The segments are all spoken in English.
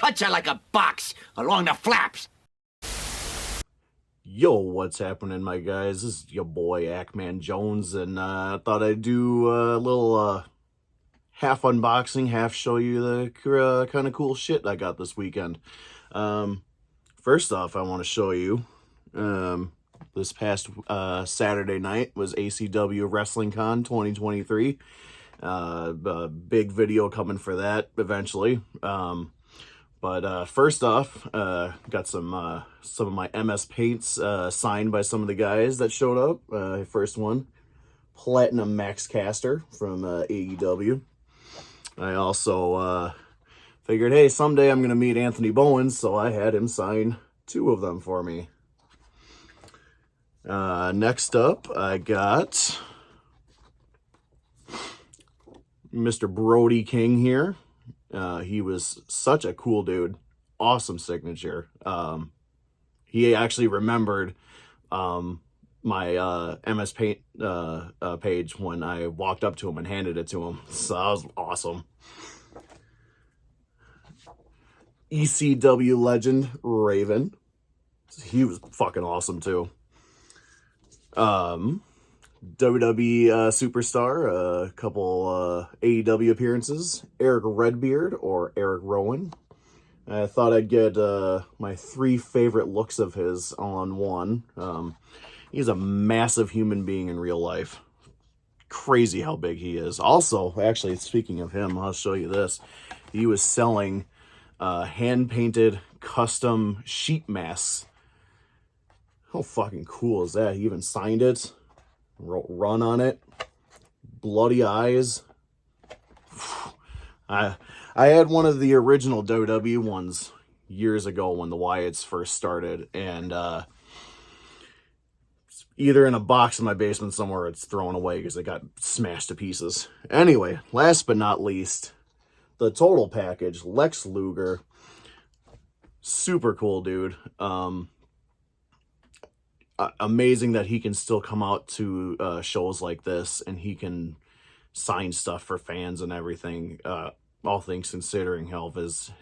punch you like a box along the flaps. Yo, what's happening, my guys? This is your boy AKMan Jones, and I thought I'd do a little half unboxing, half show you the kind of cool shit I got this weekend. First off, I want to show you this past Saturday night was ACW WrestlingCon 2023. A big video coming for that eventually. But first off, got some of my MS Paints signed by some of the guys that showed up. First one, Platinum Max Caster from AEW. I also figured, hey, someday I'm going to meet Anthony Bowen, so I had him sign 2 of them for me. Next up, I got Mr. Brody King here. He was such a cool dude. Awesome signature. He actually remembered my MS Paint page when I walked up to him and handed it to him. So that was awesome. ECW legend Raven. He was fucking awesome too. WWE superstar, a couple AEW appearances. Eric Redbeard or Eric Rowan. I thought I'd get my 3 favorite looks of his all on one. He's a massive human being in real life. Crazy how big he is. Also, actually, speaking of him, I'll show you this. He was selling hand-painted custom sheet masks. How fucking cool is that? He even signed it. Wrote "run" on it. Bloody eyes. I had one of the original WWE ones years ago when the Wyatts first started, and it's either in a box in my basement somewhere or it's thrown away because it got smashed to pieces. Anyway, last but not least, the total package. Lex Luger. Super cool dude. Amazing that he can still come out to shows like this and he can sign stuff for fans and everything, all things considering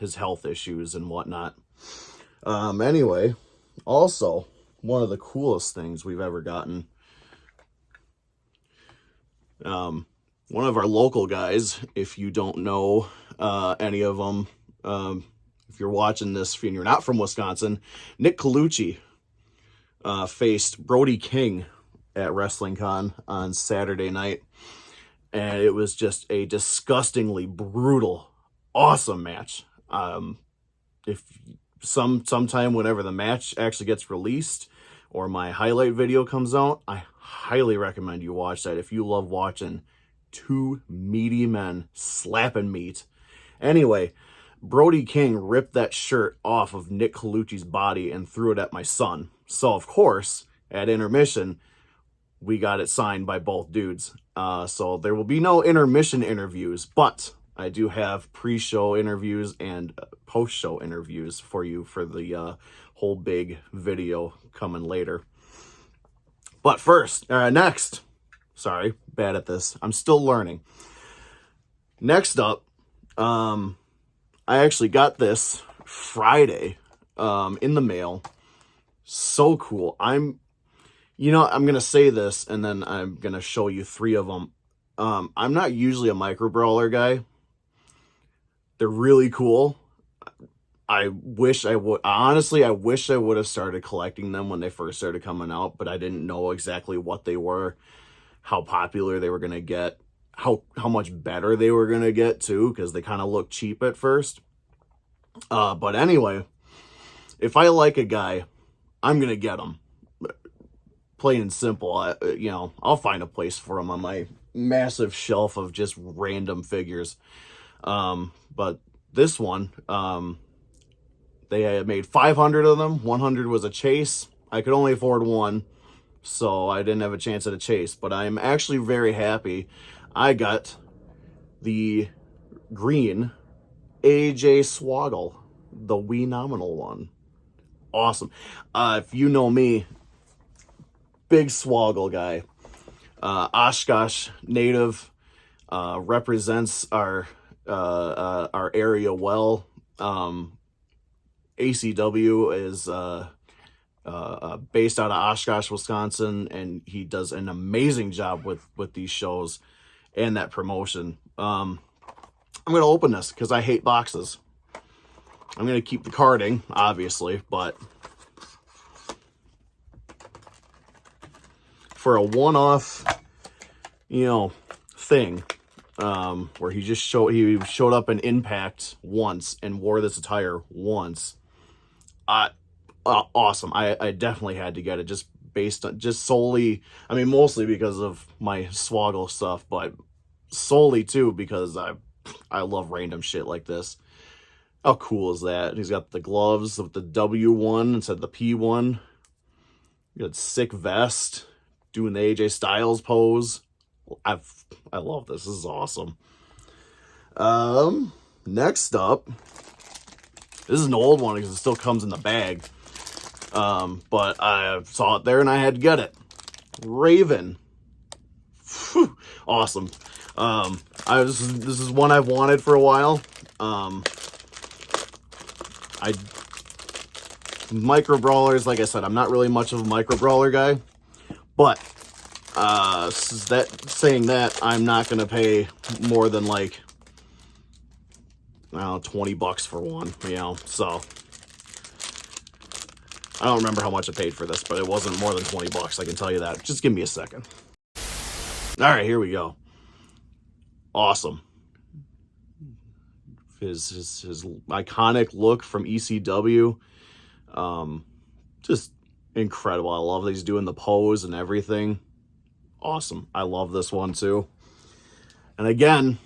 his health issues and whatnot. Anyway, also, one of the coolest things we've ever gotten, one of our local guys, if you don't know any of them, if you're watching this and you're not from Wisconsin, Nick Colucci faced Brody King at WrestlingCon on Saturday night, and it was just a disgustingly brutal, awesome match. If sometime whenever the match actually gets released or my highlight video comes out, I highly recommend you watch that if you love watching 2 meaty men slapping meat. Anyway, Brody King ripped that shirt off of Nick Colucci's body and threw it at my son. So, of course, at intermission, we got it signed by both dudes. So there will be no intermission interviews, but I do have pre-show interviews and post-show interviews for you for the whole big video coming later. But first, next, sorry, bad at this. I'm still learning. Next up, I actually got this Friday in the mail. So cool. I'm going to say this and then I'm going to show you 3 of them. I'm not usually a micro brawler guy. They're really cool. I wish I would have started collecting them when they first started coming out, but I didn't know exactly what they were, how popular they were going to get, how much better they were going to get too, because they kind of looked cheap at first. But anyway, if I like a guy, I'm going to get him. Plain and simple. I'll find a place for him on my massive shelf of just random figures. But this one, they had made 500 of them. 100 was a chase. I could only afford 1, so I didn't have a chance at a chase. But I'm actually very happy. I got the green AJ Swoggle, the wee nominal one. Awesome. If you know me, big Swoggle guy. Oshkosh native, represents our area well. ACW is based out of Oshkosh, Wisconsin, and he does an amazing job with these shows and that promotion. I'm going to open this because I hate boxes. I'm going to keep the carding, obviously, but for a one-off, thing, where he showed up in Impact once and wore this attire once, awesome. I definitely had to get it just solely, I mean, mostly because of my Swoggle stuff, but solely too because I love random shit like this. How cool is that? He's got the gloves with the W1 instead of the P1. He got sick vest, doing the AJ Styles pose. I love this. This is awesome. Next up, this is an old one because it still comes in the bag. But I saw it there and I had to get it. Raven. Whew, awesome. This is one I've wanted for a while. Micro brawlers, like I said, I'm not really much of a micro brawler guy, but saying that, I'm not gonna pay more than like, I don't know, $20 for one, so I don't remember how much I paid for this, but it wasn't more than $20, I can tell you that. Just give me a second. All right, here we go. Awesome. His iconic look from ECW, just incredible. I love that he's doing the pose and everything. Awesome. I love this one too. And again,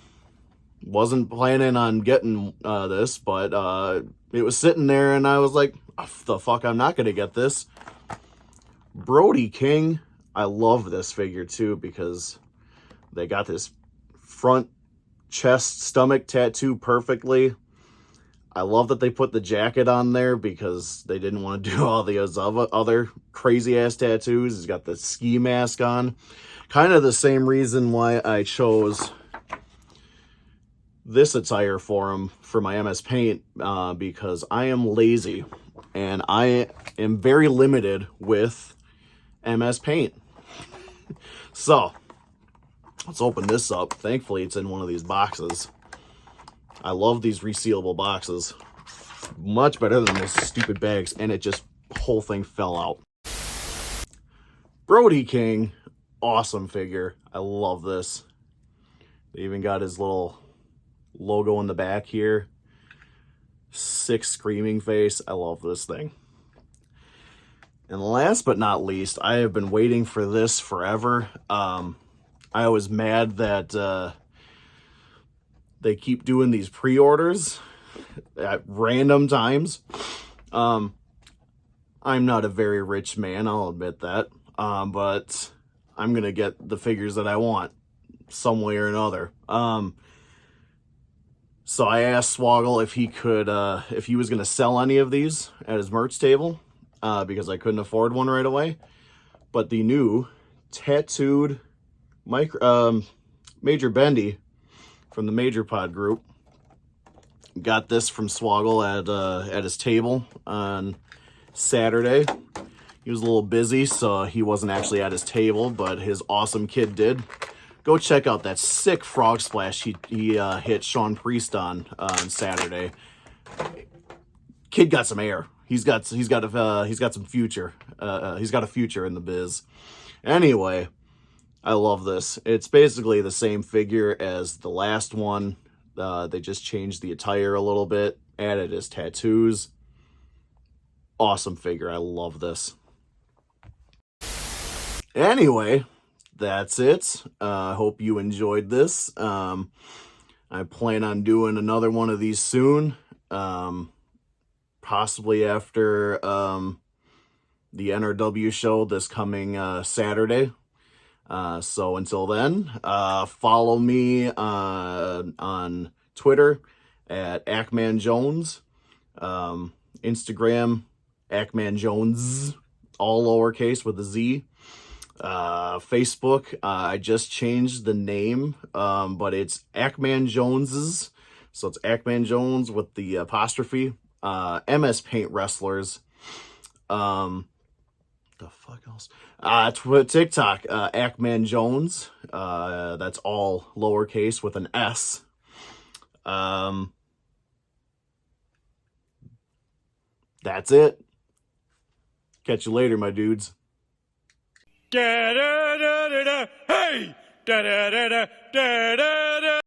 wasn't planning on getting this, but it was sitting there and I was like, oh, the fuck, I'm not gonna get this. Brody King. I love this figure too because they got this front chest stomach tattoo perfectly. I love that they put the jacket on there because they didn't want to do all the other crazy ass tattoos. He's got the ski mask on. Kind of the same reason why I chose this attire for him for my MS Paint, because I am lazy and I am very limited with MS Paint. So let's open this up. Thankfully, it's in one of these boxes. I love these resealable boxes. Much better than those stupid bags, and it just, whole thing fell out. Brody King, awesome figure. I love this. They even got his little logo in the back here. Sick screaming face. I love this thing. And last but not least, I have been waiting for this forever. I was mad that they keep doing these pre-orders at random times. I'm not a very rich man, I'll admit that. But I'm going to get the figures that I want some way or another. So I asked Swoggle if he could, if he was going to sell any of these at his merch table, because I couldn't afford one right away. But the new tattooed Major Bendy from the Major Pod group got this from Swoggle at his table on Saturday. He was a little busy, so he wasn't actually at his table, but his awesome kid did. Go check out that sick frog splash he hit Sean Priest on Saturday. Kid got some air. He's got some future. He's got a future in the biz. Anyway, I love this. It's basically the same figure as the last one. They just changed the attire a little bit, added his tattoos. Awesome figure. I love this. Anyway, that's it. I hope you enjoyed this. I plan on doing another one of these soon. Possibly after the NRW show this coming Saturday. So until then, follow me on Twitter at AKMan Jones, Instagram AKMan Jones, all lowercase with a Z. Facebook, I just changed the name, but it's AKMan Jones's, so it's AKMan Jones with the apostrophe MS Paint wrestlers. The fuck else? TikTok, AKMan Jones. That's all lowercase with an S. That's it. Catch you later, my dudes. Da da da da da. Hey! Da da da da da da da.